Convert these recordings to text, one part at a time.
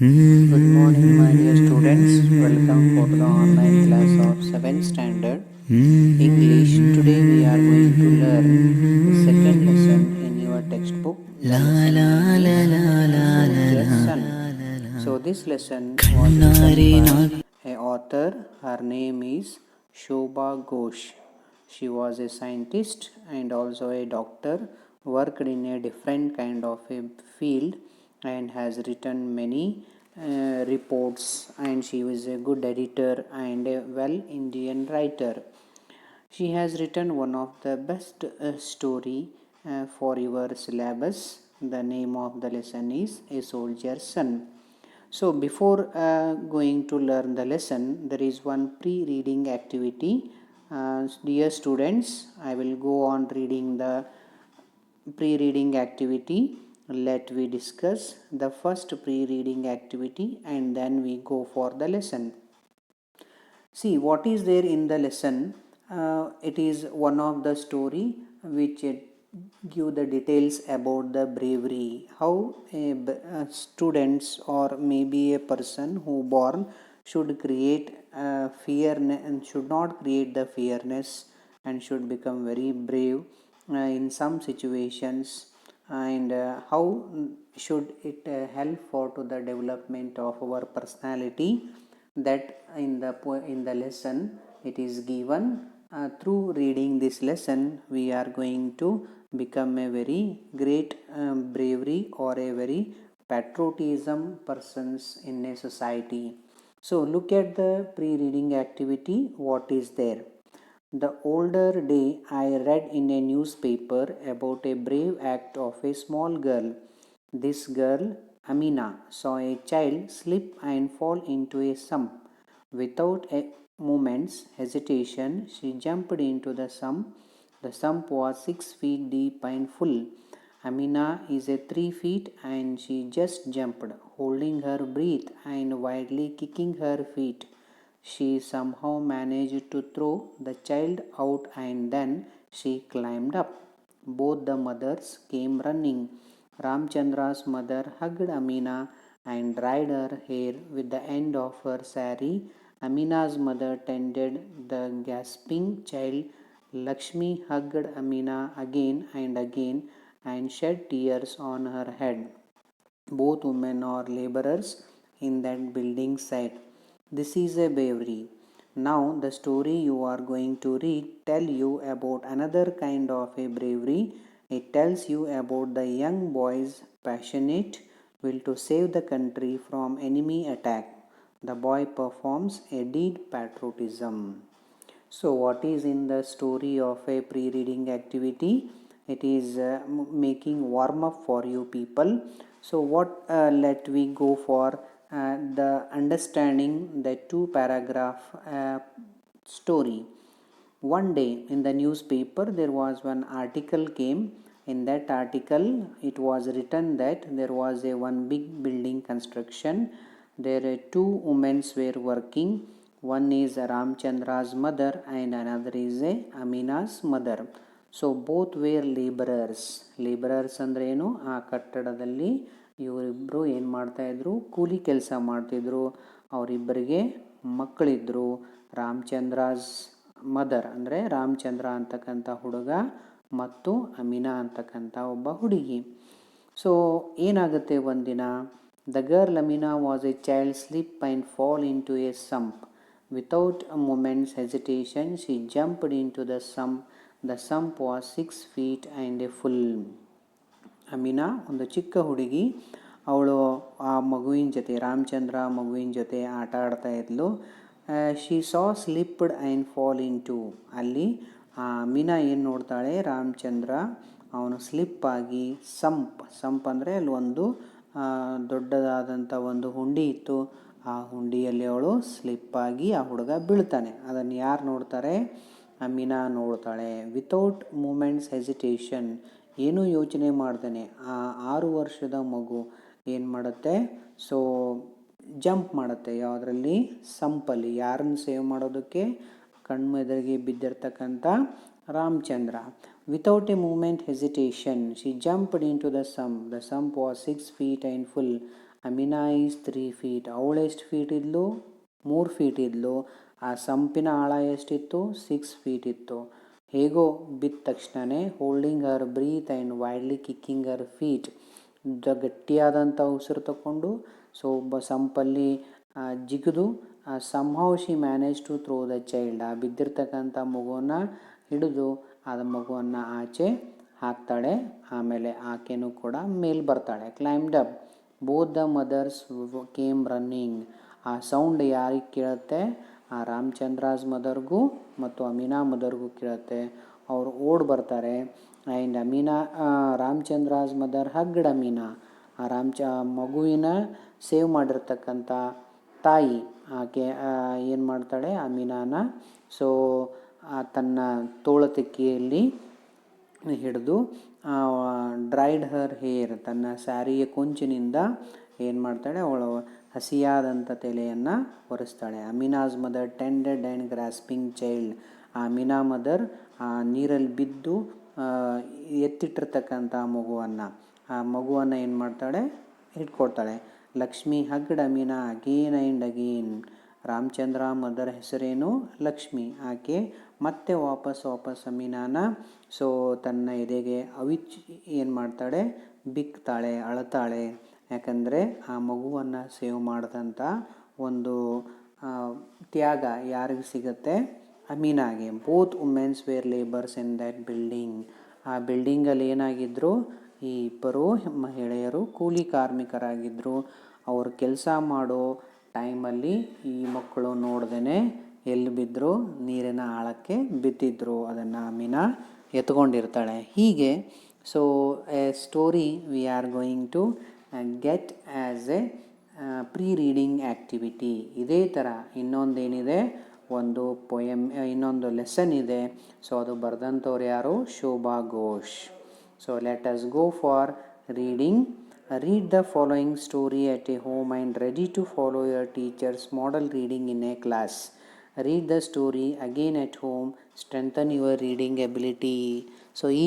Good morning, my dear students. Welcome for the online class of 7th standard English. Today we are going to learn the second lesson in your textbook. The lesson name is A Soldier's Son. So this lesson was written by a author. Her name is Shobha Ghosh. She was a scientist and also a doctor, worked in a different kind of a field and has written many reports, and she was a good editor and a well Indian writer. She has written one of the best story for your syllabus. The name of the lesson is A Soldier's Son. So before going to learn the lesson, there is one pre-reading activity. Dear students, I will go on reading the pre-reading activity. Let we discuss the first pre-reading activity and then we go for the lesson. See what is there in the lesson. It is one of the story which give the details about the bravery, how students or maybe a person who born should create fear and should not create the fearness and should become very brave in some situations, and how should it help for to the development of our personality. That in the lesson it is given. Through reading this lesson we are going to become a very great bravery or a very patriotism persons in a society. So look at the pre-reading activity. What is there? The older day I read in a newspaper about a brave act of a small girl. This girl, Amina, saw a child slip and fall into a sump. Without a moment's hesitation, she jumped into the sump. The sump was 6 feet deep and full. Amina is a 3 feet and she just jumped, holding her breath and wildly kicking her feet. She somehow managed to throw the child out and then she climbed up. Both the mothers came running. Ramchandra's mother hugged Amina and dried her hair with the end of her sari. Amina's mother tended the gasping child. Lakshmi hugged Amina again and again and shed tears on her head. Both women are laborers in that building site. This is a bravery. Now the story you are going to read tell you about another kind of a bravery. It tells you about the young boy's passionate will to save the country from enemy attack. The boy performs a deed patriotism. So, what is in the story of a pre reading activity? It is making warm up for you people. So, what let we go for the understanding the two paragraph story. One day in the newspaper there was one article came. In that article it was written that there was a one big building construction. There are two women were working. One is Ramchandra's mother and another is a Amina's mother. So both were laborers. Laborers ಅಂದ್ರೆ ಏನು, ಆ ಕಟ್ಟಡದಲ್ಲಿ ಇವರಿಬ್ಬರು ಏನು ಮಾಡ್ತಾಯಿದ್ರು, ಕೂಲಿ ಕೆಲಸ ಮಾಡ್ತಿದ್ರು. ಅವರಿಬ್ಬರಿಗೆ ಮಕ್ಕಳಿದ್ರು. ರಾಮಚಂದ್ರಾಸ್ ಮದರ್ ಅಂದರೆ ರಾಮಚಂದ್ರ ಅಂತಕ್ಕಂಥ ಹುಡುಗ ಮತ್ತು ಅಮೀನಾ ಅಂತಕ್ಕಂಥ ಒಬ್ಬ ಹುಡುಗಿ. ಸೊ ಏನಾಗುತ್ತೆ ಒಂದಿನ, the girl Amina was a child slip and fall into a sump. Without a moments hesitation she jumped into the sump. The sump was 6 feet and a full. Amina ಒಂದು ಚಿಕ್ಕ ಹುಡುಗಿ, ಅವಳು ಆ ಮಗುವಿನ ಜೊತೆ, ರಾಮಚಂದ್ರ ಮಗುವಿನ ಜೊತೆ ಆಟ ಆಡ್ತಾ ಇದ್ಲು. She saw slipped and fall into. ಅಲ್ಲಿ ಆ ಅಮೀನಾ ಏನು ನೋಡ್ತಾಳೆ, ರಾಮಚಂದ್ರ ಅವನು ಸ್ಲಿಪ್ಪಾಗಿ ಸಂಪ್ ಅಂದರೆ ಅಲ್ಲಿ ಒಂದು ದೊಡ್ಡದಾದಂಥ ಒಂದು ಹುಂಡಿ ಇತ್ತು. ಆ ಹುಂಡಿಯಲ್ಲಿ ಅವಳು ಸ್ಲಿಪ್ಪಾಗಿ ಆ ಹುಡುಗ ಬೀಳ್ತಾನೆ. ಅದನ್ನು ಯಾರು ನೋಡ್ತಾರೆ? ಅಮೀನಾ ನೋಡ್ತಾಳೆ. ವಿತೌಟ್ ಮೂಮೆಂಟ್ಸ್ ಹೆಸಿಟೇಷನ್, ಏನೂ ಯೋಚನೆ ಮಾಡ್ತಾನೆ ಆ 6 ವರ್ಷದ ಮಗು ಏನು ಮಾಡುತ್ತೆ, ಸೊ ಜಂಪ್ ಮಾಡುತ್ತೆ. ಯಾವುದರಲ್ಲಿ? ಸಂಪಲ್ಲಿ. ಯಾರನ್ನು ಸೇವ್ ಮಾಡೋದಕ್ಕೆ? ಕಣ್ಮೆದುರಿಗೆ ಬಿದ್ದಿರ್ತಕ್ಕಂಥ Ramachandra. Without a moment hesitation she jumped into the sump. The sump was 6 feet and full. Amina is 3 feet. ಅವಳು ಎಷ್ಟು ಫೀಟ್ ಇದ್ಲು? 3 feet ಇದ್ಲು. ಆ ಸಂಪಿನ ಆಳ ಎಷ್ಟಿತ್ತು? 6 feet ಇತ್ತು. ಹೇಗೋ ಬಿದ್ದ ತಕ್ಷಣವೇ holding her breath and wildly kicking her feet, ಗಟ್ಟಿಯಾದಂಥ ಉಸಿರು ತಗೊಂಡು ಒಬ್ಬ ಸಂಪಲ್ಲಿ ಜಿಗಿದು somehow she manage to throw the child, ಆ ಬಿದ್ದಿರ್ತಕ್ಕಂಥ ಮಗುವನ್ನು ಹಿಡಿದು ಆ ಮಗುವನ್ನು ಆಚೆ ಹಾಕ್ತಾಳೆ. ಆಮೇಲೆ ಆಕೆನೂ ಕೂಡ ಮೇಲೆ ಬರ್ತಾಳೆ. Climbed up. Both the mothers came running. ಆ ಸೌಂಡ್ ಯಾರಿಗೆ ಕೇಳುತ್ತೆ? ಆ ರಾಮಚಂದ್ರಾಸ್ ಮದರ್ಗೂ ಮತ್ತು ಅಮೀನಾ ಮದರ್ಗೂ ಕೇಳುತ್ತೆ. ಅವರು ಓಡ್ ಬರ್ತಾರೆ. And Ramachandra's mother hugged Amina. ಆ ಮಗುವಿನ ಸೇವ್ ಮಾಡಿರ್ತಕ್ಕಂಥ ತಾಯಿ ಆಕೆ ಏನು ಮಾಡ್ತಾಳೆ? ಅಮೀನಾನ ತನ್ನ ತೋಳತಿಕ್ಕಿಯಲ್ಲಿ ಹಿಡಿದು ಡ್ರೈಡ್ ಹರ್ ಹೇರ್, ತನ್ನ ಸ್ಯಾರಿಯ ಕೊಂಚಿನಿಂದ ಏನು ಮಾಡ್ತಾಳೆ? ಅವಳು ಹಸಿಯಾದಂಥ ತಲೆಯನ್ನು ಒರೆಸ್ತಾಳೆ. ಅಮೀನಾಸ್ ಮದರ್ ಟೆಂಡೆಡ್ ಆ್ಯಂಡ್ ಗ್ರಾಸ್ಪಿಂಗ್ ಚೈಲ್ಡ್. ಆ ಅಮೀನಾ ಮದರ್ ನೀರಲ್ಲಿ ಬಿದ್ದು ಎತ್ತಿಟ್ಟಿರ್ತಕ್ಕಂಥ ಆ ಮಗುವನ್ನು ಏನು ಮಾಡ್ತಾಳೆ? ಇಟ್ಕೊಳ್ತಾಳೆ. Lakshmi hugged Amina again and again. Ramachandra mother ಹೆಸರೇನು? ಲಕ್ಷ್ಮಿ. ಆಕೆ ಮತ್ತೆ ವಾಪಸ್ ಅಮೀನಾನ ತನ್ನ ಎದೆಗೆ ಏನು ಮಾಡ್ತಾಳೆ? ಬಿಕ್ತಾಳೆ, ಅಳ್ತಾಳೆ. ಯಾಕಂದರೆ ಆ ಮಗುವನ್ನು ಸೇವ್ ಮಾಡಿದಂಥ ಒಂದು ತ್ಯಾಗ ಯಾರಿಗೆ ಸಿಗುತ್ತೆ? ಅಮೀನಾಗೆ. Both womens were labours in that building. ಆ ಬಿಲ್ಡಿಂಗಲ್ಲಿ ಏನಾಗಿದ್ದರು? ಈ ಇಬ್ಬರು ಮಹಿಳೆಯರು ಕೂಲಿ ಕಾರ್ಮಿಕರಾಗಿದ್ದರು. ಅವರು ಕೆಲಸ ಮಾಡೋ ಟೈಮಲ್ಲಿ ಈ ಮಕ್ಕಳು ನೋಡ್ದೇ ಎಲ್ಲಿ ಬಿದ್ದರು? ನೀರಿನ ಆಳಕ್ಕೆ ಬಿದ್ದಿದ್ರು. ಅದನ್ನು ಅಮೀನಾ ಎತ್ಕೊಂಡಿರ್ತಾಳೆ. ಹೀಗೆ a story we are going to get as a pre reading activity. ಇದೇ ಥರ ಇನ್ನೊಂದೇನಿದೆ? ಒಂದು ಇನ್ನೊಂದು ಲೆಸನ್ ಇದೆ. ಅದು ಬರೆದಂಥವ್ರು ಯಾರು? Shobha Ghosh. Let us go for reading. Read the following story at a home and ready to follow your teacher's model reading in a class. Read the story again at home. Strengthen your reading ability.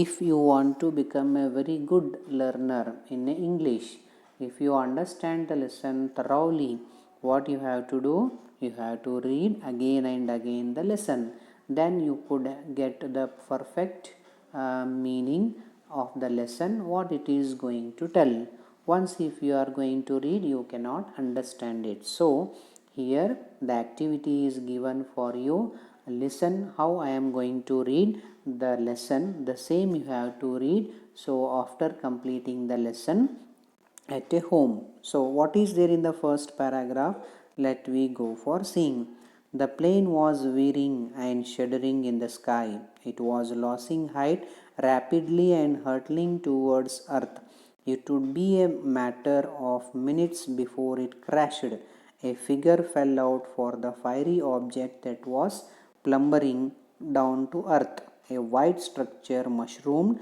If you want to become a very good learner in English, if you understand the lesson thoroughly, what you have to do? You have to read again and again the lesson. Then you could get the perfect meaning of the lesson, what it is going to tell. Once if you are going to read, you cannot understand it. Here the activity is given for you. Listen how I am going to read the lesson. The same you have to read. After completing the lesson at a home. What is there in the first paragraph? Let we go for seeing. The plane was veering and shuddering in the sky. It was losing height rapidly and hurtling towards earth. It would be a matter of minutes before it crashed. A figure fell out for the fiery object that was plumbering down to earth. A white structure mushroomed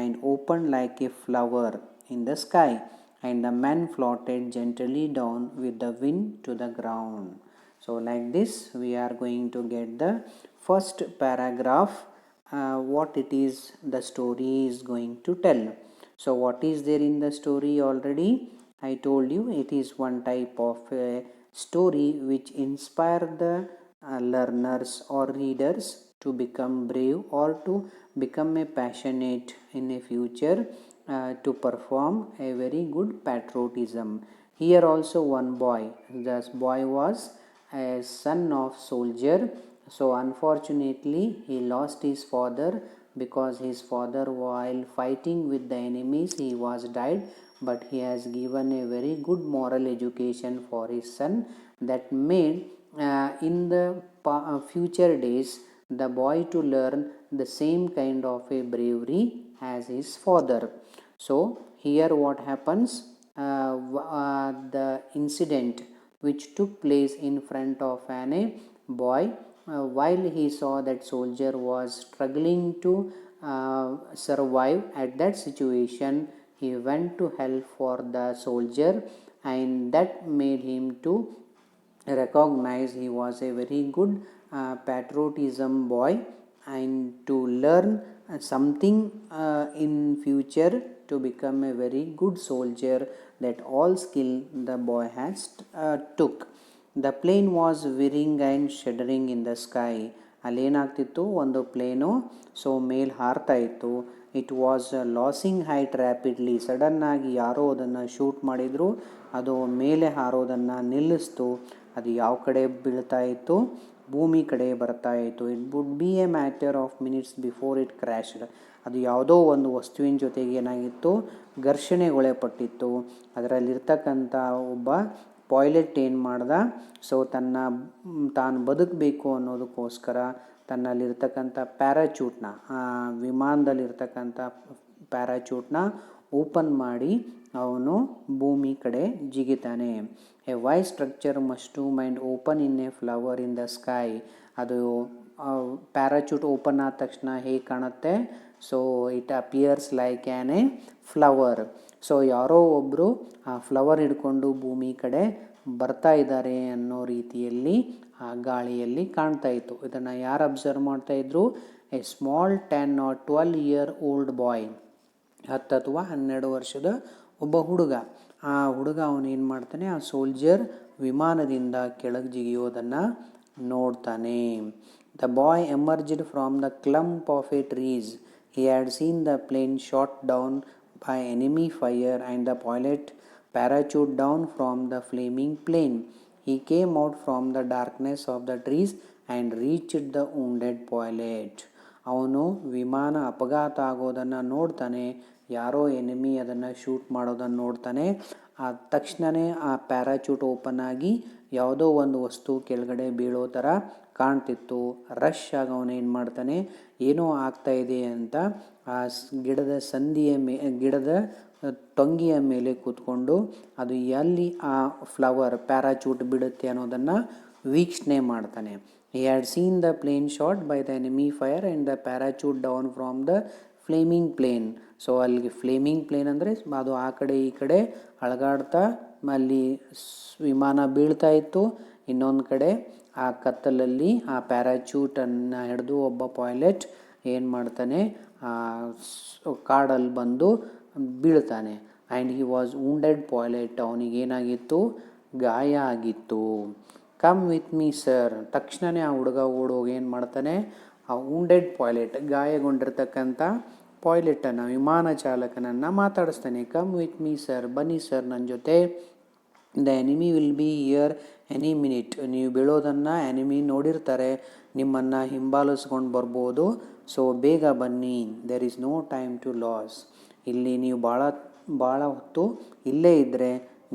and opened like a flower in the sky, and the man floated gently down with the wind to the ground. Like this we are going to get the first paragraph, what it is the story is going to tell. What is there in the story already? I told you it is one type of a story which inspire the learners or readers to become brave or to become a passionate in a future, to perform a very good patriotism. Here also one boy. This boy was a son of soldier. Unfortunately he lost his father, because his father while fighting with the enemies he was died, but he has given a very good moral education for his son that made in the future days the boy to learn the same kind of a bravery as his father. Here what happens? The incident which took place in front of a boy, while he saw that soldier was struggling to survive at that situation, he went to help for the soldier, and that made him to recognize he was a very good patriotism boy, and to learn something in future to become a very good soldier that all skill the boy has took. The plane was whirring and shuddering in the sky. ಅಲ್ಲೇನಾಗ್ತಿತ್ತು, ಒಂದು plain so ಮೇಲೆ ಹಾರ್ತಾ ಇತ್ತು. It was losing height rapidly. ಸಡನ್ನಾಗಿ ಯಾರೋ ಅದನ್ನು shoot ಮಾಡಿದರು, ಅದು ಮೇಲೆ ಹಾರೋದನ್ನು ನಿಲ್ಲಿಸ್ತು. ಅದು ಯಾವ ಕಡೆ ಬೀಳ್ತಾ ಇತ್ತು, ಭೂಮಿ ಕಡೆ ಬರ್ತಾ ಇತ್ತು. It would be A matter of minutes before it crashed. ಅದು ಯಾವುದೋ ಒಂದು ವಸ್ತುವಿನ ಜೊತೆಗೆ ಏನಾಗಿತ್ತು, ಘರ್ಷಣೆಗೊಳಪಟ್ಟಿತ್ತು. ಅದರಲ್ಲಿರ್ತಕ್ಕಂಥ ಒಬ್ಬ ಪಾಯ್ಲೆಟ್ ಏನು ಮಾಡ್ದ, ಸೊ ತಾನು ಬದುಕಬೇಕು ಅನ್ನೋದಕ್ಕೋಸ್ಕರ ತನ್ನಲ್ಲಿರ್ತಕ್ಕಂಥ ಪ್ಯಾರಾಚೂಟ್ನ, ವಿಮಾನದಲ್ಲಿರ್ತಕ್ಕಂಥ ಪ್ಯಾರಾಚೂಟ್ನ ಓಪನ್ ಮಾಡಿ ಅವನು ಭೂಮಿ ಕಡೆ ಜಿಗಿತಾನೆ. A white structure must to mind open in a flower in the sky. ಅದು ಪ್ಯಾರಾಚೂಟ್ ಓಪನ್ ಆದ ತಕ್ಷಣ ಹೇಗೆ ಕಾಣುತ್ತೆ, so it appears like an a flower. So ಯಾರೋ ಒಬ್ಬರು ಆ ಫ್ಲವರ್ ಹಿಡ್ಕೊಂಡು ಭೂಮಿ ಕಡೆ ಬರ್ತಾ ಇದ್ದಾರೆ ಅನ್ನೋ ರೀತಿಯಲ್ಲಿ ಆ ಗಾಳಿಯಲ್ಲಿ ಕಾಣ್ತಾ ಇತ್ತು. ಇದನ್ನು ಯಾರು ಅಬ್ಸರ್ವ್ ಮಾಡ್ತಾಯಿದ್ರು, A small 10 or 12 year old ಬಾಯ್, 10 ಅಥವಾ 12 ವರ್ಷದ ಒಬ್ಬ ಹುಡುಗ. ಆ ಹುಡುಗ ಅವನೇನು ಮಾಡ್ತಾನೆ, ಆ ಸೋಲ್ಜರ್ ವಿಮಾನದಿಂದ ಕೆಳಗೆ ಜಿಗಿಯೋದನ್ನು ನೋಡ್ತಾನೆ. The boy emerged from the clump of a trees. He had seen the plane shot down by enemy fire and the pilot parachute down from the flaming plane. He came out from the darkness of the trees and reached the wounded pilot. ಅವನು ವಿಮಾನ ಅಪಘಾತ ಆಗೋದನ್ನು ನೋಡ್ತಾನೆ, ಯಾರೋ enemy ಅದನ್ನು shoot ಮಾಡೋದನ್ನು ನೋಡ್ತಾನೆ. ಆ ತಕ್ಷಣವೇ ಆ ಪ್ಯಾರಾಚೂಟ್ ಓಪನ್ ಆಗಿ ಯಾವುದೋ ಒಂದು ವಸ್ತು ಕೆಳಗಡೆ ಬೀಳೋ ಥರ ಕಾಣ್ತಿತ್ತು. ರಶ್ ಆಗಿ ಅವನೇನು ಮಾಡ್ತಾನೆ, ಏನೋ ಆಗ್ತಾಯಿದೆ ಅಂತ ಆ ಗಿಡದ ಟೊಂಗಿಯ ಮೇಲೆ ಕೂತ್ಕೊಂಡು ಅದು ಎಲ್ಲಿ ಆ ಫ್ಲವರ್ ಪ್ಯಾರಾಚೂಟ್ ಬಿಡುತ್ತೆ ಅನ್ನೋದನ್ನು ವೀಕ್ಷಣೆ ಮಾಡ್ತಾನೆ. He had seen the plane shot by the enemy fire and the parachute down from the flaming plane. So ಅಲ್ಲಿಗೆ ಫ್ಲೇಮಿಂಗ್ ಪ್ಲೇನ್ ಅಂದರೆ ಅದು ಆ ಕಡೆ ಈ ಕಡೆ ಅಳಗಾಡ್ತಾ ಅಲ್ಲಿ ವಿಮಾನ ಬೀಳ್ತಾ ಇತ್ತು. ಇನ್ನೊಂದು ಕಡೆ ಆ ಕತ್ತಲಲ್ಲಿ ಆ ಪ್ಯಾರಾಚೂಟನ್ನು ಹಿಡಿದು ಒಬ್ಬ ಪೈಲಟ್ ಏನು ಮಾಡ್ತಾನೆ, ಕಾಡಲ್ಲಿ ಬಂದು ಬೀಳ್ತಾನೆ. And he was wounded pilot. ಅವನಿಗೇನಾಗಿತ್ತು, ಗಾಯ ಆಗಿತ್ತು. Come with me sir. ತಕ್ಷಣವೇ ಆ ಹುಡುಗ ಓಡೋಗಿ ಏನು ಮಾಡ್ತಾನೆ, ಆ wounded ಪೈಲಟ್, ಗಾಯಗೊಂಡಿರ್ತಕ್ಕಂಥ ಪೈಲಟನ್ನು, ವಿಮಾನ ಚಾಲಕನನ್ನು ಮಾತಾಡಿಸ್ತಾನೆ. ಕಮ್ ವಿತ್ ಮೀ ಸರ್, ಬನ್ನಿ ಸರ್ ನನ್ನ ಜೊತೆ. The enemy will be here any minute. ನೀವು ಬೀಳೋದನ್ನು ಎನಿಮಿ ನೋಡಿರ್ತಾರೆ, ನಿಮ್ಮನ್ನು ಹಿಂಬಾಲಿಸ್ಕೊಂಡು ಬರ್ಬೋದು. ಸೊ ಬೇಗ ಬನ್ನಿ. There is no time to lose. ಇಲ್ಲಿ ನೀವು ಭಾಳ ಹೊತ್ತು ಇಲ್ಲೇ ಇದ್ದರೆ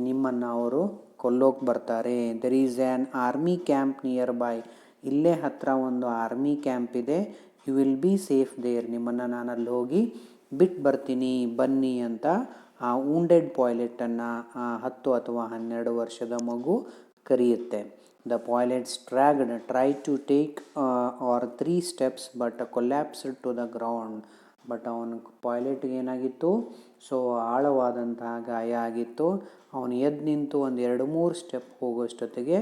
ನಿಮ್ಮನ್ನು ಅವರು ಕೊಲ್ಲೋಕೆ ಬರ್ತಾರೆ. There is an army camp nearby. ಇಲ್ಲೇ ಹತ್ತಿರ ಒಂದು ಆರ್ಮಿ ಕ್ಯಾಂಪ್ ಇದೆ. You will be safe there. ನಿಮ್ಮನ್ನು ನಾನು ಅಲ್ಲಿ ಹೋಗಿ ಬಿಟ್ಟು ಬರ್ತೀನಿ, ಬನ್ನಿ ಅಂತ ಆ wounded ಪೈಲಟನ್ನು 10 ಅಥವಾ 12 ವರ್ಷದ ಮಗು ಕರೆಯುತ್ತೆ. The pilot tried to take or 3 steps but collapsed to the ground. But ಅವನ ಪೈಲಟ್ಗೆ ಏನಾಗಿತ್ತು, ಸೊ ಆಳವಾದಂತಹ ಗಾಯ ಆಗಿತ್ತು. ಅವನು ಎದ್ದು ನಿಂತು ಒಂದು 2-3 ಸ್ಟೆಪ್ ಹೋಗೋಷ್ಟೊತ್ತಿಗೆ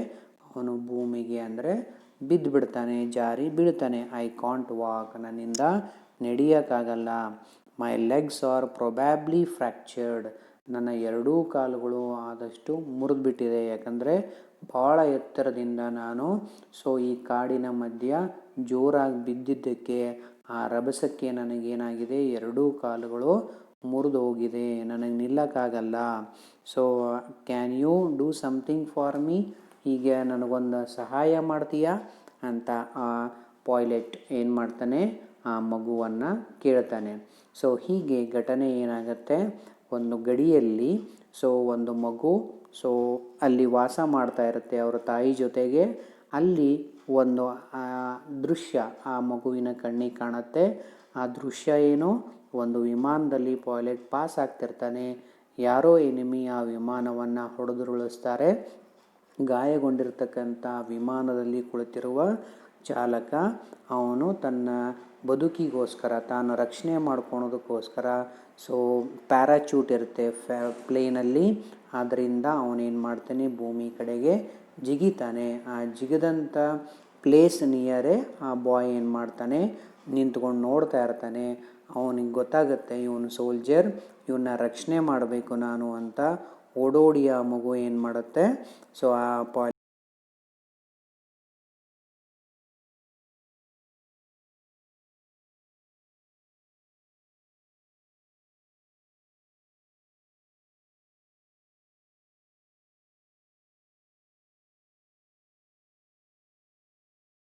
ಅವನು ಭೂಮಿಗೆ ಅಂದರೆ ಬಿದ್ದು ಬಿಡ್ತಾನೆ, ಜಾರಿ ಬೀಳ್ತಾನೆ. I can't walk. ನನ್ನಿಂದ ನಡೆಯೋಕ್ಕಾಗಲ್ಲ. My legs are probably fractured. ನನ್ನ 2 ಕಾಲುಗಳು ಆದಷ್ಟು ಮುರಿದ್ಬಿಟ್ಟಿದೆ. ಯಾಕಂದರೆ ಭಾಳ ಎತ್ತರದಿಂದ ನಾನು ಈ ಕಾಡಿನ ಮಧ್ಯ ಜೋರಾಗಿ ಬಿದ್ದಿದ್ದಕ್ಕೆ, ಆ ರಭಸಕ್ಕೆ ನನಗೇನಾಗಿದೆ, 2 ಕಾಲುಗಳು ಮುರಿದು ಹೋಗಿದೆ, ನನಗೆ ನಿಲ್ಲಕ್ಕಾಗಲ್ಲ. So can you do something for me? ಹೀಗೆ ನನಗೊಂದು ಸಹಾಯ ಮಾಡ್ತೀಯಾ ಅಂತ ಆ ಪೈಲಟ್ ಏನು ಮಾಡ್ತಾನೆ, ಆ ಮಗುವನ್ನು ಕೇಳ್ತಾನೆ. ಸೊ ಹೀಗೆ ಘಟನೆ ಏನಾಗುತ್ತೆ, ಒಂದು ಗಡಿಯಲ್ಲಿ ಒಂದು ಮಗು ಅಲ್ಲಿ ವಾಸ ಮಾಡ್ತಾ ಇರುತ್ತೆ ಅವರ ತಾಯಿ ಜೊತೆಗೆ. ಅಲ್ಲಿ ಒಂದು ದೃಶ್ಯ ಆ ಮಗುವಿನ ಕಣ್ಣಿಗೆ ಕಾಣುತ್ತೆ. ಆ ದೃಶ್ಯ ಏನು, ಒಂದು ವಿಮಾನದಲ್ಲಿ ಪೈಲಟ್ ಪಾಸ್ ಆಗ್ತಿರ್ತಾನೆ. ಯಾರೋ ಎನಿಮಿ ಆ ವಿಮಾನವನ್ನು ಹೊಡೆದುರುಳಿಸ್ತಾರೆ. ಗಾಯಗೊಂಡಿರ್ತಕ್ಕಂಥ ವಿಮಾನದಲ್ಲಿ ಕುಳಿತಿರುವ ಚಾಲಕ ಅವನು ತನ್ನ ಬದುಕಿಗೋಸ್ಕರ, ತಾನು ರಕ್ಷಣೆ ಮಾಡ್ಕೊಳೋದಕ್ಕೋಸ್ಕರ ಪ್ಯಾರಾಚೂಟ್ ಇರುತ್ತೆ ಪ್ಲೇನಲ್ಲಿ. ಆದ್ದರಿಂದ ಅವನೇನು ಮಾಡ್ತಾನೆ, ಭೂಮಿ ಕಡೆಗೆ ಜಿಗಿತಾನೆ. ಆ ಜಿಗಿದಂಥ ಪ್ಲೇಸ್ ನಿಯರೇ ಆ ಬಾಯ್ ಏನು ಮಾಡ್ತಾನೆ, ನಿಂತ್ಕೊಂಡು ನೋಡ್ತಾ ಇರ್ತಾನೆ. ಅವನಿಗೆ ಗೊತ್ತಾಗುತ್ತೆ ಇವನು ಸೋಲ್ಜರ್, ಇವನ್ನ ರಕ್ಷಣೆ ಮಾಡಬೇಕು ನಾನು ಅಂತ ಓಡೋಡಿ ಆ ಮಗು ಏನು ಮಾಡುತ್ತೆ. ಸೊ ಆ